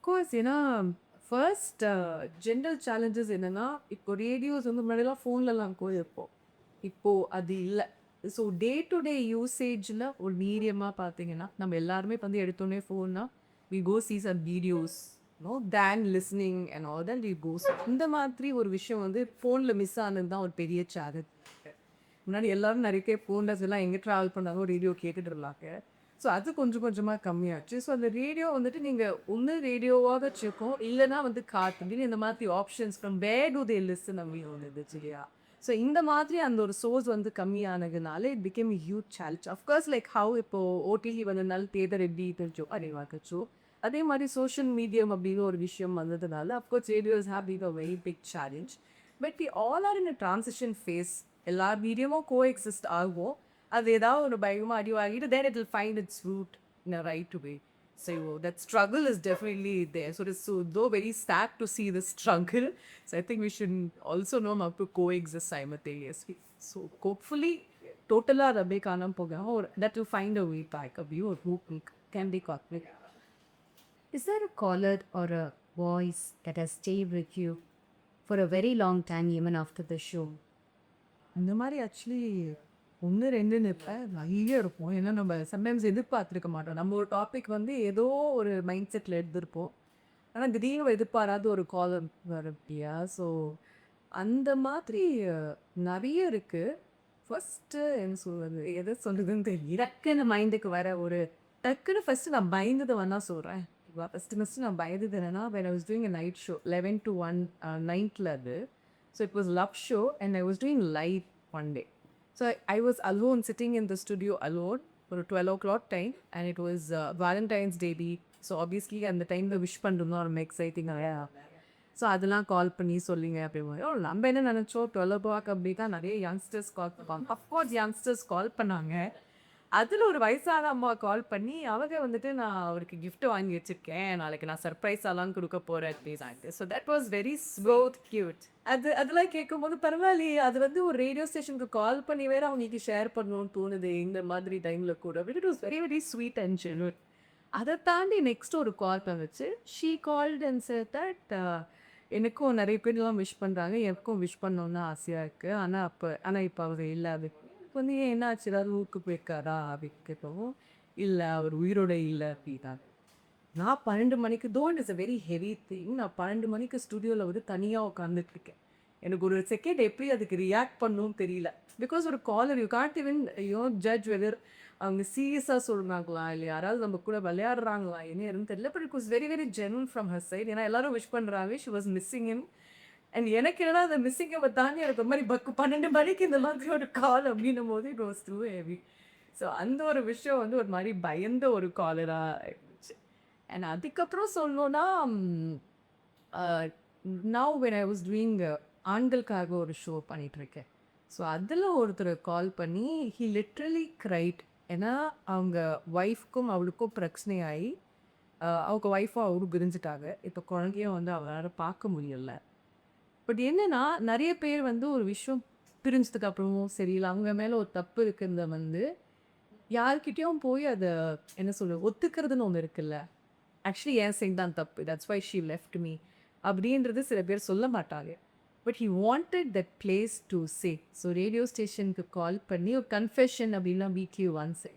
Course ஏன்னா first general challenges என்னன்னா இப்போ radios வந்து முன்னாடிலாம் ஃபோன்லலாம் இருப்போம். இப்போ அது இல்லை. ஸோ டே டு டே யூசேஜில் ஒரு மீடியமாக பார்த்தீங்கன்னா நம்ம எல்லாருமே வந்து எடுத்தோடனே ஃபோன்னா we go see some videos no then listening and all that we goes. இந்த மாதிரி ஒரு விஷயம் வந்து ஃபோனில் மிஸ் ஆனது தான் ஒரு பெரிய சேலஞ்ச். முன்னாடி எல்லாரும் நிறைய பேர் ஃபோன்லஸ் எல்லாம் எங்கே ட்ராவல் பண்ணாலும் ரேடியோ கேட்டுட்டு இருந்தாங்க. ஸோ அது கொஞ்சம் கொஞ்சமாக கம்மியாச்சு. ஸோ அந்த ரேடியோ வந்துட்டு நீங்கள் ஒன்று ரேடியோவாக வச்சுருக்கோம், இல்லைனா வந்து கார்ட்டூன் இந்த மாதிரி options from where to they listen அப்படின்னு ஒன்று இருந்துச்சு இல்லையா? ஸோ இந்த மாதிரி அந்த ஒரு சோர்ஸ் வந்து கம்மியானதுனால it became huge challenge. Of course like how இப்போது ஓடிடி வந்ததுனால தேட்டர் எப்படி தெரிஞ்சோ அறிவாக்கச்சோ, அதே மாதிரி சோஷியல் மீடியம் அப்படின்னு ஒரு விஷயம் வந்ததுனால of course radios have been a very big challenge. But we all are in a transition phase. எல்லா மீடியமும் கோ எக்ஸிஸ்ட் ஆகும். அது ஏதாவது ஒரு பயமாக அடி வாங்கிட்டு then it will find its root in a right way. So that struggle is definitely there. So it's so though very sad to see the struggle. So I think we should also know how to coexist simultaneously. So hopefully totally rabbe kanam poga or that will find a way back. A view or who can be caught with. Is there a caller or a voice that has stayed with you for a very long time even after the show? இந்த மாதிரி actually ஒன்று ரெண்டுன்னு இப்போ நிறைய இருக்கும். ஏன்னா நம்ம sometimes எதிர்பார்த்துருக்க மாட்டோம். நம்ம ஒரு டாபிக் வந்து ஏதோ ஒரு மைண்ட் செட்டில் எடுத்திருப்போம். ஆனால் திடீர்னு எதிர்பாராத ஒரு கால் வரும் இல்லையா? ஸோ அந்த மாதிரி நிறைய இருக்குது. ஃபஸ்ட்டு என்ன சொல்வது, எதை சொல்லுதுன்னு தெரியல. டக்குன்னு மைண்டுக்கு வர ஒரு டக்குன்னு ஃபஸ்ட்டு நான் பயந்தது வேணா சொல்கிறேன். ஃபஸ்ட்டு நான் பயந்தது என்னன்னா when I was doing a night show 11 to 1 நைட்டில் அது. So it was love show and I was doing live one day. So I was alone sitting in the studio alone for 12 o'clock time and it was Valentine's Day week. So obviously அந்த டைமில் wish பண்ணுறோம் ரொம்ப எக்ஸைட்டிங்காக. So அதெல்லாம் கால் பண்ணி சொல்லிங்க அப்படின்னு நம்ம என்ன நினச்சோம் 12 o'clock அப்படி தான் நிறைய யங்ஸ்டர்ஸ் கால் பண்ணுவாங்க. அஃப்கோர்ஸ் யங்ஸ்டர்ஸ் கால் பண்ணாங்க. அதில் ஒரு வயசான அம்மா கால் பண்ணி அவங்க வந்துட்டு நான் அவருக்கு gift வாங்கி வச்சுருக்கேன், நாளைக்கு நான் சர்ப்ரைஸாலாம் கொடுக்க போகிறேன் அப்படின்னு. So that was very smooth cute. அதெல்லாம் கேட்கும்போது பரவாயில்லையே, அது வந்து ஒரு ரேடியோ ஸ்டேஷனுக்கு கால் பண்ணி வேறு அவங்களுக்கு ஷேர் பண்ணணும்னு தோணுது இந்த மாதிரி டைமில் கூட. It was very very sweet and genuine. அதை தாண்டி நெக்ஸ்ட் ஒரு கால் பண்ணிச்சு. She called and said that எனக்கும் நிறைய பேர்லாம் விஷ் பண்ணுறாங்க, எனக்கும் விஷ் பண்ணணுன்னு ஆசையாக இருக்குது, ஆனால் இப்போ அவர் இல்லை. அதுக்கு வந்து ஏன் என்னாச்சு, ஏதாவது ஊருக்கு போயிருக்காரா அப்படின்னு கேட்கவும், இல்லை அவர் உயிரோட இல்லை அப்படின்னா. நான் 12 மணிக்கு though it is a very heavy thing. நான் 12 மணிக்கு ஸ்டுடியோவில் வந்து தனியாக உட்காந்துட்டு இருக்கேன். எனக்கு ஒரு செகண்ட் எப்படி அதுக்கு ரியாக்ட் பண்ணணும்னு தெரியல. பிகாஸ் ஒரு caller you can't even judge whether அவங்க சீரியஸாக சொல்கிறாங்களா இல்லை யாராவது நம்ம கூட விளையாடுறாங்களா என்ன எதுவும் தெரியல. But it was very very genuine from her side. ஏன்னா எல்லாரும் விஷ் பண்ணுறாங்க, she was missing in. And எனக்கு என்னன்னா அந்த மிஸ்ஸிங்கை தாண்டி எனக்கு ஒரு மாதிரி 12 மணிக்கு இந்த மாதிரி ஒரு கால் அப்படின்னும் போது it was too heavy. So அந்த ஒரு விஷயம் வந்து ஒரு மாதிரி பயந்த ஒரு காலராக இருந்துச்சு. அண்ட் அதுக்கப்புறம் சொல்லணுன்னா now when I was doing ஆண்களுக்காக ஒரு ஷோ பண்ணிகிட்ருக்கேன். ஸோ அதில் ஒருத்தர் கால் பண்ணி ஹி லிட்ரலி கிரைட். ஏன்னா அவங்க ஒய்ஃப்க்கும் அவளுக்கும் பிரச்சனையாகி அவங்க ஒய்ஃபும் அவரும் பிரிஞ்சுட்டாங்க. இப்போ குழந்தையும் வந்து அவரால் பார்க்க முடியலை. பட் என்னன்னா நிறைய பேர் வந்து ஒரு விஷயம் பிரிஞ்சதுக்கு அப்புறமும் சரியில்லை, அவங்க மேலே ஒரு தப்பு இருக்கிறத வந்து யார்கிட்டயும் போய் அதை என்ன சொல்கிறது ஒத்துக்கிறதுன்னு ஒன்று இருக்குல்ல. ஆக்சுவலி என் சைட் தான் தப்பு, that's why she left me அப்படின்றது சில பேர் சொல்ல மாட்டாங்க. But he wanted that place to say. So radio ஸ்டேஷனுக்கு கால் பண்ணி ஒரு கன்ஃபெஷன் அப்படின்னா weekly once.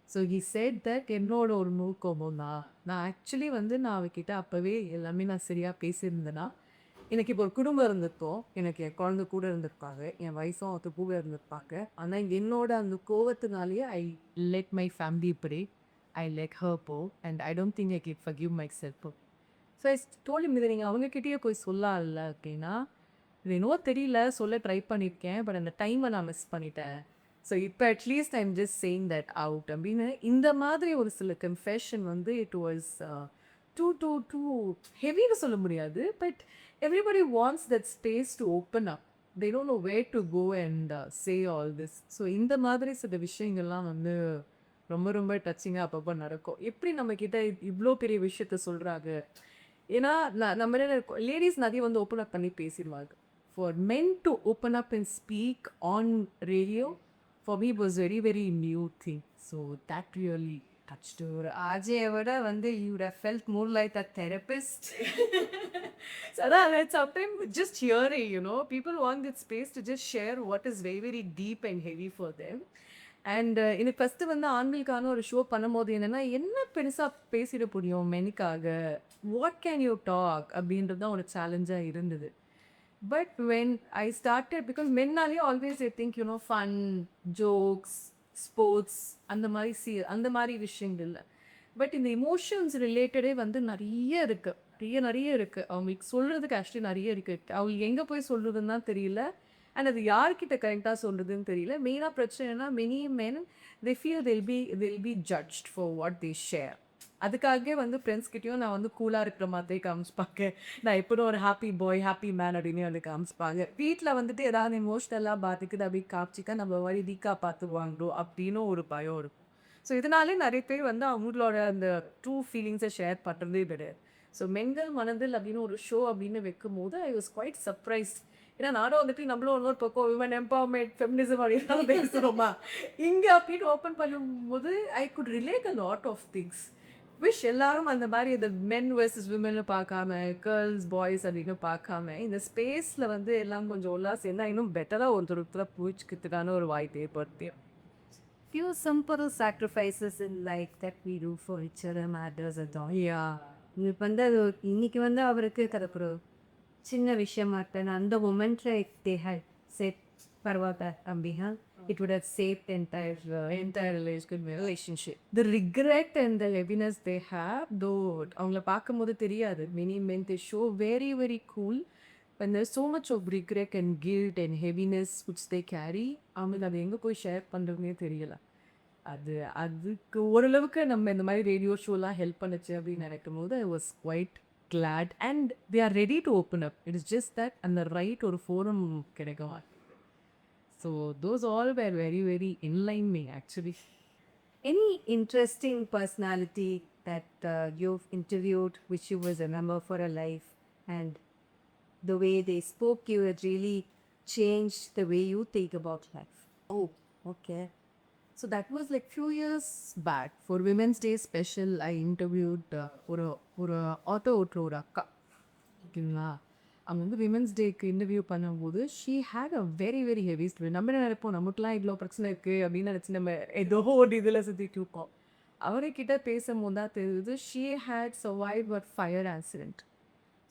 So he said that என்னோட ஒரு நோக்கமும் நான் ஆக்சுவலி வந்து நான் அவகிட்ட அப்போவே எல்லாமே நான் சரியாக பேசியிருந்தேன்னா எனக்கு இப்போ ஒரு குடும்பம் இருந்திருக்கோம், எனக்கு என் குழந்தை கூட இருந்திருப்பாங்க, என் வயசும் அது கூட இருந்திருப்பாங்க. ஆனால் என்னோட அந்த கோவத்தினாலேயே I let my family break, I let her go and I don't think I can forgive myself. So I told him, இதை நீங்கள் அவங்கக்கிட்டேயே போய் சொல்லல அப்படின்னா. இது என்னவோ தெரியல, சொல்ல ட்ரை பண்ணியிருக்கேன், பட் அந்த டைமை நான் மிஸ் பண்ணிட்டேன். ஸோ இப்போ at least I am just saying that out அப்படின்னு. இந்த மாதிரி ஒரு சில கன்ஃபெஷன் வந்து இட் வாஸ் டூ ஹெவின்னு சொல்ல முடியாது. But everybody wants that space to open up. They don't know where to go and say all this. So இந்த மாதிரி சில விஷயங்கள்லாம் வந்து ரொம்ப ரொம்ப டச்சிங்காக அப்பப்போ நடக்கும். எப்படி நம்மக்கிட்ட இவ்வளோ பெரிய விஷயத்த சொல்கிறாங்க. ஏன்னா நம்ம என்ன லேடிஸ் நிறைய வந்து ஓப்பன் அப் பண்ணி பேசிடுவாங்க. For men to open up and speak on radio for me it was very very new thing. So that really touched her. ஒரு ஆஜையை விட வந்து you would have felt more like a therapist. So that sometimes just hearing, you know, people want that space to just share what is very very deep and heavy for them. And எனக்கு first வந்து ஆண்களுக்கான ஒரு show பண்ணும்போது என்னென்னா என்ன பெருசாக பேசிட முடியும் மெனுக்காக, வாட் கேன் யூ டாக் அப்படின்றது தான் ஒரு சேலஞ்சாக இருந்தது. But when I started because மென்னாலே always I think you know fun jokes sports அந்த மாதிரி விஷயங்கள் இல்லை. பட் இந்த எமோஷன்ஸ் ரிலேட்டடே வந்து நிறைய இருக்குது அவங்களுக்கு சொல்கிறதுக்கு ஆக்சுவலி நிறைய இருக்குது. அவங்களுக்கு எங்கே போய் சொல்கிறதுன்னு தான் தெரியல. அண்ட் அது யார்கிட்ட கரெக்டாக சொல்கிறதுன்னு தெரியல. மெயினாக பிரச்சனைனா many men they feel they'll be judged for what they share. அதுக்காகவே வந்து ஃப்ரெண்ட்ஸ்கிட்டையும் நான் வந்து கூலாக இருக்கிற மாதிரி காமிச்சுப்பாங்க. நான் எப்போதும் ஒரு ஹாப்பி பாய் ஹாப்பி மேன் அப்படின்னு வந்து காமிச்சுப்பாங்க. வீட்டில் வந்துட்டு ஏதாவது எமோஷ்னலாக பாதிக்குது அப்படி காமிச்சிக்க நம்ம வழி வீக்காக பார்த்துக்குவாங்களோ அப்படின்னு ஒரு பயம் இருக்கும். ஸோ இதனாலே நிறைய பேர் வந்து அவங்களோட அந்த ட்ரூ ஃபீலிங்ஸை ஷேர் பண்ணுறதே கிடையாது. ஸோ மென்கள் மனதில் அப்படின்னு ஒரு ஷோ அப்படின்னு வைக்கும் போது ஐ வாஸ் குவைட் சர்ப்ரைஸ்ட். ஏன்னா நானும் வந்துட்டு நம்மளும் இன்னொரு பக்கம் விமன் எம்பவர்மெண்ட் ஃபெமினிசம் அப்படின்னு பேசுகிறோமா, இங்கே அப்படின்னு ஓப்பன் பண்ணும்போது I could relate a lot of things. Wish எல்லாரும் அந்த மாதிரி இந்த மென் வர்சஸ் விமன்னு பார்க்காம கேர்ள்ஸ் பாய்ஸ் அப்படின்னு பார்க்காம இந்த ஸ்பேஸில் வந்து எல்லாம் கொஞ்சம் ஒன்றா சேர்ந்தா இன்னும் பெட்டராக ஒருத்தர் பூச்சிக்கிறதுக்கான ஒரு வாய்ப்பு ஏற்படுத்தி. Few simple sacrifices in life that we do for each other matters a lot. இப்போ வந்து அது இன்னைக்கு வந்து அவருக்கு ஒரு சின்ன விஷயமா இருக்கேன் அந்த மொமெண்ட்ல they had said பரவாயில்ல அப்படின்னா it would have saved the entire relationship. The regret and the heaviness they have, though அவங்கள பார்க்கும்போது தெரியாது. Many men they show very very cool when there's so much of regret and guilt and heaviness which they carry. அவங்களுக்கு அது எங்கே போய் share பண்ணுறதுனே தெரியல. அதுக்கு ஓரளவுக்கு நம்ம இந்த மாதிரி ரேடியோ ஷோலாம் ஹெல்ப் பண்ணுச்சு அப்படின்னு நினைக்கும் போது I was quite glad and they are ready to open up. It is just that and the right ஒரு ஃபோரம் கிடைக்கும். So those all were very very in line me actually. Any interesting personality that you've interviewed which you was remember for a life and the way they spoke you had really changed the way you think about life? Oh, okay. So that was like few years back for Women's Day special. I interviewed ஒரு auto ஓட்டுற ஒரு அக்கா ஓகேங்களா. அவங்க வந்து women's டேக்கு interview பண்ணும்போது she had a very very heavy story. நம்ம என்ன நினைப்போம் நமக்குலாம் இவ்வளோ பிரச்சனை இருக்குது அப்படின்னு நினச்சி நம்ம ஏதோ ஒரு இதில் சுற்றிட்டு இருக்கோம். அவர்கிட்ட பேசும்போது தான் தெரியுது she had survive a fire accident.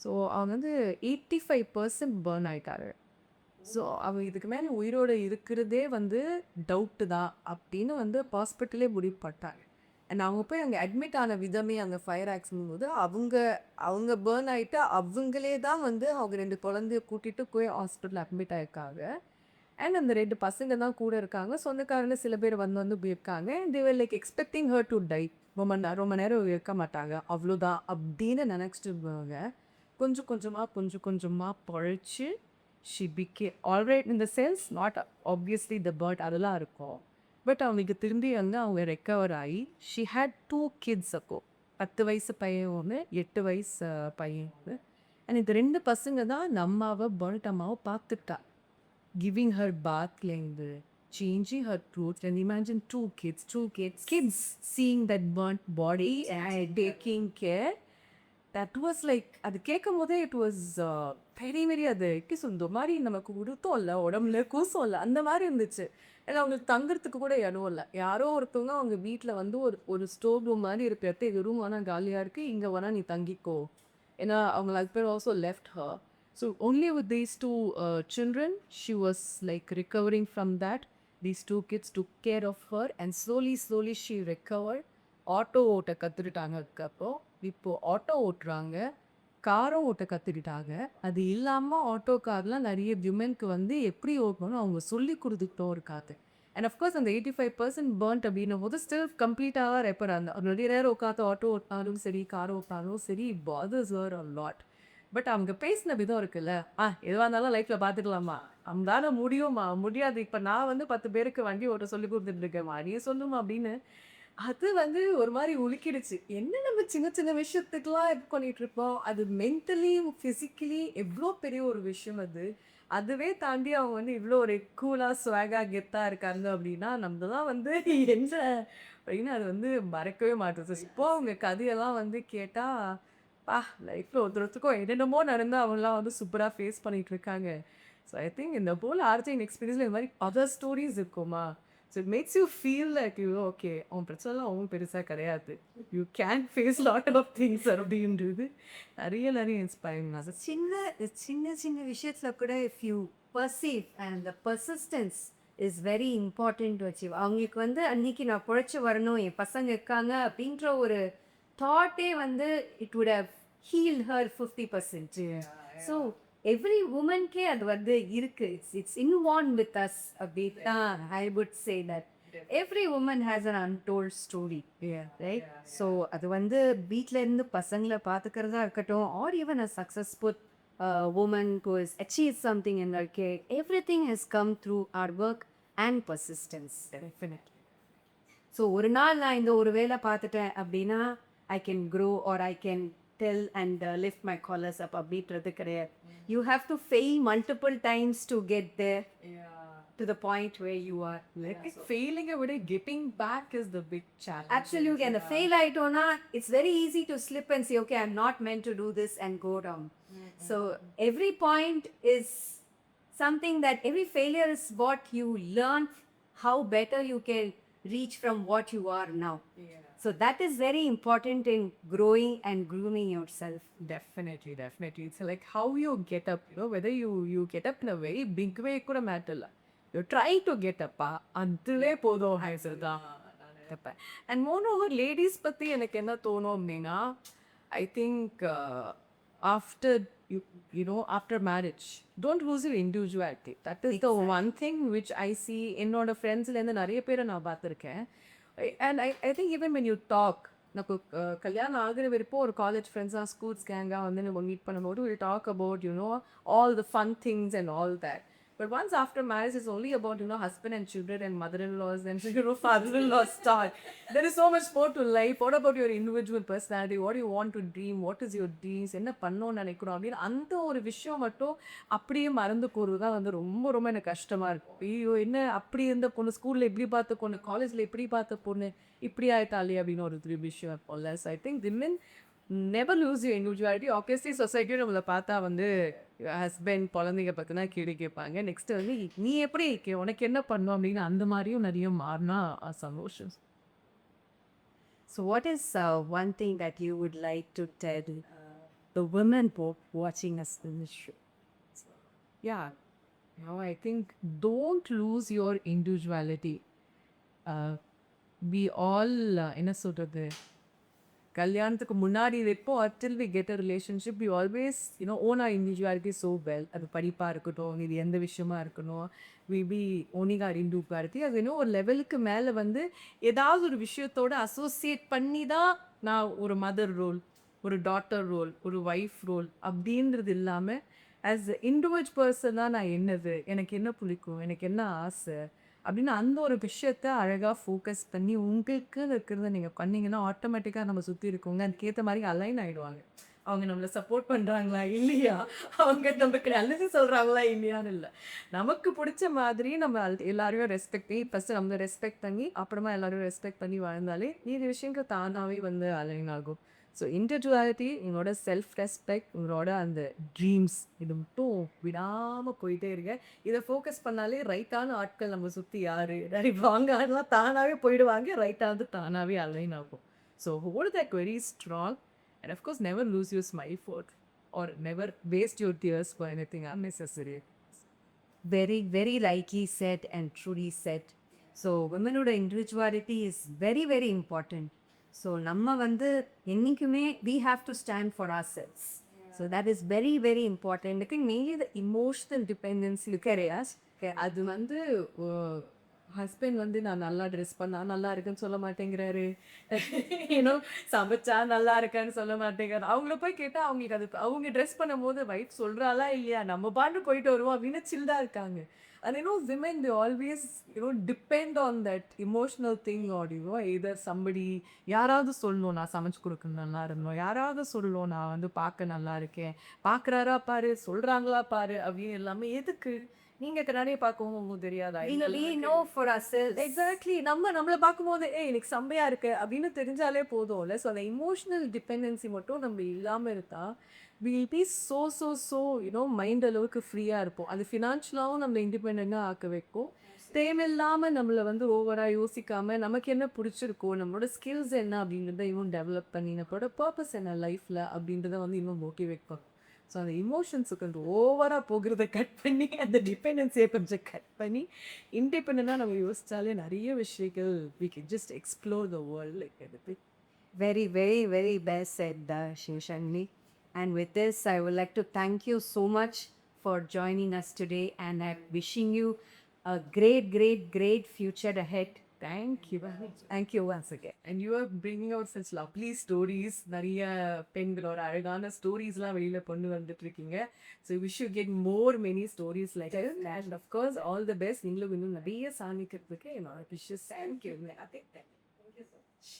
So அவங்க வந்து 85% பர்ன் ஆகிட்டாரு. ஸோ அவங்க இதுக்கு மேலே உயிரோடு இருக்கிறதே வந்து டவுட்டு தான் அப்படின்னு வந்து ஹாஸ்பிட்டலே முடிவு பண்ணிட்டாங்க. அண்ட் அவங்க போய் அங்கே அட்மிட் ஆன விதமே அந்த ஃபயர் ஆக்சிடென்ட் போது அவங்க பேர்ன் ஆகிட்டு அவங்களே தான் வந்து அவங்க 2 குழந்தைய கூட்டிகிட்டு போய் ஹாஸ்பிட்டல் அட்மிட் ஆகிருக்காங்க. அண்ட் அந்த 2 பசங்க தான் கூட இருக்காங்க. சொந்தக்காரங்க சில பேர் வந்து போயிருக்காங்க. They were like expecting her to die. ரொம்ப நேரம் இருக்க மாட்டாங்க அவ்வளோதான் அப்படின்னு நினச்சிட்டு இருந்தவங்க கொஞ்சம் கொஞ்சமாக பழைச்சி she became alright in the sense not obviously the bird அதெல்லாம் இருக்கும். பட் அவங்களுக்கு திரும்பி வந்து அவங்க ரெக்கவர் ஆகி ஷி ஹேட் 2 kids அப்போ 10 வயசு பையன் ஒன்று 8 வயசு பையன் ஒன்று. அண்ட் இந்த 2 பசங்க தான் நம்மாவை பர்ட் அம்மாவை பார்த்துட்டா. கிவிங் ஹர் பாத்லேருந்து changing her clothes and imagine 2 kids seeing that burnt body and taking care. That was like அது கேட்கும் போதே இட் வாஸ் வெரி வெரி அது எப்படி சொல்லுது மாதிரி நமக்கு உடுத்தம் இல்லை உடம்புல கூசம் இல்லை அந்த மாதிரி இருந்துச்சு. ஏன்னா அவங்களுக்கு தங்குறதுக்கு கூட இடம் இல்லை. யாரோ ஒருத்தவங்க அவங்க வீட்டில் வந்து ஒரு ஸ்டோர் ரூம் மாதிரி இருக்கிறது இது ரூம் வேணால் காலியாக இருக்குது இங்கே வேணால் நீ தங்கிக்கோ. ஏன்னா அவங்க husband also left her. So only with these 2 children she was like recovering from that. These 2 kids took care of her and slowly she recovered. Auto ஓட்ட கற்றுக்கிட்டாங்க. அதுக்கப்புறம் இப்போது ஆட்டோ ஓட்டுறாங்க, காரும் ஓட்ட கற்றுக்கிட்டாங்க. அது இல்லாமல் ஆட்டோ கார்லாம் நிறைய விமென்க்கு வந்து எப்படி ஓட்டணும்னு அவங்க சொல்லி கொடுத்துக்கிட்டோம் இருக்காது. அண்ட் அஃப்கோர்ஸ் அந்த 85% பர்ன்ட் அப்படின்னும் போது ஸ்டில் கம்ப்ளீட்டாக ரெப்பர் அந்த நிறைய நேரம் உட்காந்து ஆட்டோ ஓட்டினாலும் சரி கார் ஓட்டினாலும் சரி father's her a lot. But அவங்க பேசின விதம் இருக்குல்ல, எதுவாக இருந்தாலும் லைஃப்பில் பார்த்துக்கலாமா, நம்மளால முடியுமா முடியாது, இப்போ நான் வந்து 10 பேருக்கு வண்டி ஓட்ட சொல்லி கொடுத்துட்டு இருக்கேம்மா நீ சொல்லுமா அப்படின்னு அது வந்து ஒரு மாரி உலுக்கிடுச்சு. என்ன நம்ம சின்ன சின்ன விஷயத்துக்குலாம் இது பண்ணிட்டு இருப்போம். அது மென்டலி, பிசிக்கலி எவ்ளோ பெரிய ஒரு விஷயம் அது. அதுவே தாண்டி அவங்க வந்து இவ்ளோ ஒரு கூலா, ஸ்வாகா, கெத்தா இருக்காங்க அப்டின்னா, நம்ம தான் வந்து என்ன அப்டின்னு அது வந்து மறக்கவே மாட்டோம். இப்போ அவங்க கதையெல்லாம் வந்து கேட்டா, லைஃப்ல ஒருத்தருக்கும் என்னென்னமோ நடந்து அவங்கலாம் வந்து சூப்பரா ஃபேஸ் பண்ணிட்டு இருக்காங்க. ஸோ ஐ திங்க் இந்த ஹோல் ஆர்ஜின் எக்ஸ்பீரியன்ஸ்ல இந்த மாரி அதர் ஸ்டோரீஸ் இருக்குமா? So it makes you feel like okay உன் பிரச்சனைலாம் ஒன்றும் பெருசா கிடையாது. You can face lot of things அப்படின்றது நிறைய நிறைய இன்ஸ்பைரிங் அது. சின்ன சின்ன சின்ன விஷயத்துல கூட if you perceive and the persistence is very important to achieve. அவங்களுக்கு வந்து அன்னைக்கு நான் பொழைச்சி வரணும், என் பசங்க இருக்காங்க அப்படின்ற ஒரு தாட்டே வந்து it would have heal her 50%. So every உமன்கே அது வந்து இருக்கு. இட்ஸ் இன்வான் வித் அஸ் அப்படின்னு தான் I would say that every woman has an untold story, right? So அது வந்து வீட்டில இருந்து பசங்களை பார்த்துக்கிறதா இருக்கட்டும், or even a successful woman who has achieved something in her career, everything has come through hard work and persistence. Definite. So ஒரு நாள் நான் இந்த ஒரு வேலை பார்த்துட்டேன் அப்படின்னா I can grow or I can tell and lift my collars up அப்படின்றது கிடையாது. You have to fail multiple times to get there to the point where you are. ஃபெயிலிங்கை விட getting back is the big challenge. Absolutely. And the fail aitona, it's very easy to slip and say, okay, I'm not meant to do this and go down. So every point is something that every failure is what you learn, how better you can reach from what you are now. So that is very important in growing and grooming yourself. Definitely, definitely. It's like how you get up, whether you get up in a very big way கூட matter இல்லை. You're trying to get up, அதுவே போதும் ஹைசல் தான் நான் நினைப்பேன். And more over ladies பற்றி எனக்கு என்ன தோணும் அப்படின்னா, I think after after marriage don't lose your individuality. That is the one thing which I see. என்னோட ஃப்ரெண்ட்ஸ்லேருந்து நிறைய பேரை நான் பார்த்துருக்கேன். And I think even when you talk, நமக்கு கல்யாணம் ஆகிற வரைக்கும் ஒரு காலேஜ் ஃப்ரெண்ட்ஸாக ஸ்கூல்ஸ் கேங்காக வந்து நம்ம மீட் பண்ணும்போது will talk about all the fun things and all that. But once after marriage, it's only about, husband and children and mother-in-laws and, father-in-laws start. There is so much more to life. What about your individual personality? What do you want to dream? What is your dreams? என்ன பண்ணணும்னு நினைக்கிறோம் அப்படின்னு அந்த ஒரு விஷயம் மட்டும் அப்படியே மறந்து போகிறது தான் வந்து ரொம்ப ரொம்ப எனக்கு கஷ்டமாக இருக்கும். ஐயோ என்ன அப்படி இருந்த பொண்ணு, ஸ்கூலில் எப்படி பார்த்த பொண்ணு, காலேஜில் எப்படி பார்த்த பொண்ணு இப்படி ஆயிட்டாலே அப்படின்னு ஒரு விஷயம் இருக்கும்ல. So I think women never lose you individuality. Obviously சொசைட்டியும் நம்மளை பார்த்தா வந்து ஹஸ்பண்ட் குழந்தைங்க பற்றினா கேள்வி கேட்பாங்க. நெக்ஸ்ட் வந்து நீ எப்படி உனக்கு என்ன பண்ணும் அப்படின்னு அந்த மாதிரியும் நிறைய மாறினா சந்தோஷம். So what is one thing that you would like to tell the women watching us in this show? Yeah, I think don't lose your individuality. We all என்ன சொல்கிறது, கல்யாணத்துக்கு முன்னாடி இப்போ until we get a relationship we always own our individuality so well. அது படிப்பாக இருக்கட்டும், இது எந்த விஷயமா இருக்கணும், we be owning our individuality. அது இன்னும் ஒரு லெவலுக்கு மேலே வந்து ஏதாவது ஒரு விஷயத்தோட அசோசியேட் பண்ணி தான் நான் ஒரு மதர் ரோல், ஒரு டாட்டர் ரோல், ஒரு ஒய்ஃப் ரோல் அப்படின்றது இல்லாமல் ஆஸ் இண்டிவிஜுவல் பர்சன் தான் நான் என்னது, எனக்கு என்ன பிடிக்கும், எனக்கு என்ன ஆசை அப்படின்னு அந்த ஒரு விஷயத்த அழகாக ஃபோக்கஸ் பண்ணி உங்களுக்குன்னு இருக்கிறத நீங்கள் பண்ணிங்கன்னா ஆட்டோமேட்டிக்காக நம்ம சுற்றி இருக்கவங்க அதுக்கேற்ற மாதிரி அலைன் ஆகிடுவாங்க. அவங்க நம்மளை சப்போர்ட் பண்ணுறாங்களா இல்லையா, அவங்க நமக்கு நல்லது சொல்கிறாங்களா இல்லையான்னு இல்லை, நமக்கு பிடிச்ச மாதிரி நம்ம எல்லாரையும் ரெஸ்பெக்ட் பண்ணி ஃபஸ்ட்டு நம்ம ரெஸ்பெக்ட் பண்ணி அப்புறமா எல்லோரையும் ரெஸ்பெக்ட் பண்ணி வாழ்ந்தாலே மீதி விஷயங்கள் தானாகவே வந்து அலைன் ஆகும். ஸோ இண்டிவிஜுவாலிட்டி, உங்களோட செல்ஃப் ரெஸ்பெக்ட், உங்களோட அந்த ட்ரீம்ஸ், இது மட்டும் விடாமல் போயிட்டே இருங்க. இதை ஃபோக்கஸ் பண்ணாலே ரைட்டான ஆட்கள் நம்ம சுற்றி யார் ராங்கானலாம் தானாகவே போயிடுவாங்க, ரைட்டானது தானாகவே அலைன் ஆகும். So hold that very strong and of course never lose your smile for or never waste your tears for anything unnecessary. Very, very rightly said and truly said. So women's individuality is very, very important. So நம்ம வந்து என்னைக்குமே we have to stand for ourselves. So that is very, very important. I think mainly the emotional dependency areas, அது வந்து husband வந்து நான் நல்லா dress பண்ணா நல்லா இருக்குன்னு சொல்ல மாட்டேங்கிறாரு. யூனோ சமைச்சா நல்லா இருக்கேன்னு சொல்ல மாட்டேங்கிறாரு. அவங்கள போய் கேட்டா அவங்களுக்கு அது அவங்க ட்ரெஸ் பண்ணும்போது வைஃப் சொல்றாளா இல்லையா? நம்ம பாட்டுக்கு போயிட்டு வருவோம் அப்படின்னு சில்டா இருக்காங்க. And women they always depend on that emotional thing or either somebody யாராவது சொல்லணும் நான் சமைச்சு கொடுக்கணும் நல்லா இருந்தோம். யாராவது சொல்லணும் நான் வந்து பார்க்க நல்லா இருக்கேன். பார்க்குறாரா பாரு, சொல்றாங்களா பாரு அப்படின்னு எல்லாமே எதுக்கு? நீங்க கண்ணாடிய பார்க்கவும் உங்களுக்கு தெரியாதா? We know for ourselves. Exactly. நம்மள பார்க்கும்போது, "ஏய் இன்னைக்கு செம்மையா இருக்கு" அப்படின்னு தெரிஞ்சாலே போதும்ல. ஸோ அந்த எமோஷனல் டிபெண்டன்சி மட்டும் நம்ம இல்லாம இருந்தா, வி வில் பி மைண்ட் அளவுக்கு ஃப்ரீயா இருப்போம். அது ஃபினான்ஷியலாவும் நம்மள இண்டிபெண்டன்ட்டா ஆக்க வைக்கும். தேவையில்லாம நம்மள வந்து ஓவரா யோசிக்காம, நமக்கு என்ன புடிச்சிருக்கோ, நம்மளோட ஸ்கில்ஸ் என்ன அப்படின்றத இன்னும் டெவலப் பண்ணி, நம்மளோட பர்ப்பஸ் என்ன லைஃப்ல அப்படின்றத வந்து இன்னும் மோட்டிவேட் பண்ணும். ஸோ அந்த எமோஷன்ஸு கொஞ்சம் ஓவரா போகிறத கட் பண்ணி, அந்த டிபெண்டன்சிய கொஞ்சம் கட் பண்ணி, இண்டிபெண்டன்ட்டா நம்ம யோசிச்சாலே நெறைய விஷயங்கள் we can just explore the world like அது. Very, very, very best said, Shivshankari. And with this, I would like to thank you so much for joining us today, and I'm wishing you a great, great, great future ahead. Thank you. Thank you once again. And you are bringing out such lovely stories. நிறைய பெண்களோட அழகான ஸ்டோரிஸ்லாம் வெளியில கொண்டு வந்துட்டு இருக்கீங்க. So we should get more many stories like this. And of course, all the best. நீங்களும் இன்னும் நிறைய சாதிக்கிறதுக்கு என்னோட wishes. Thank you. Thank you so much.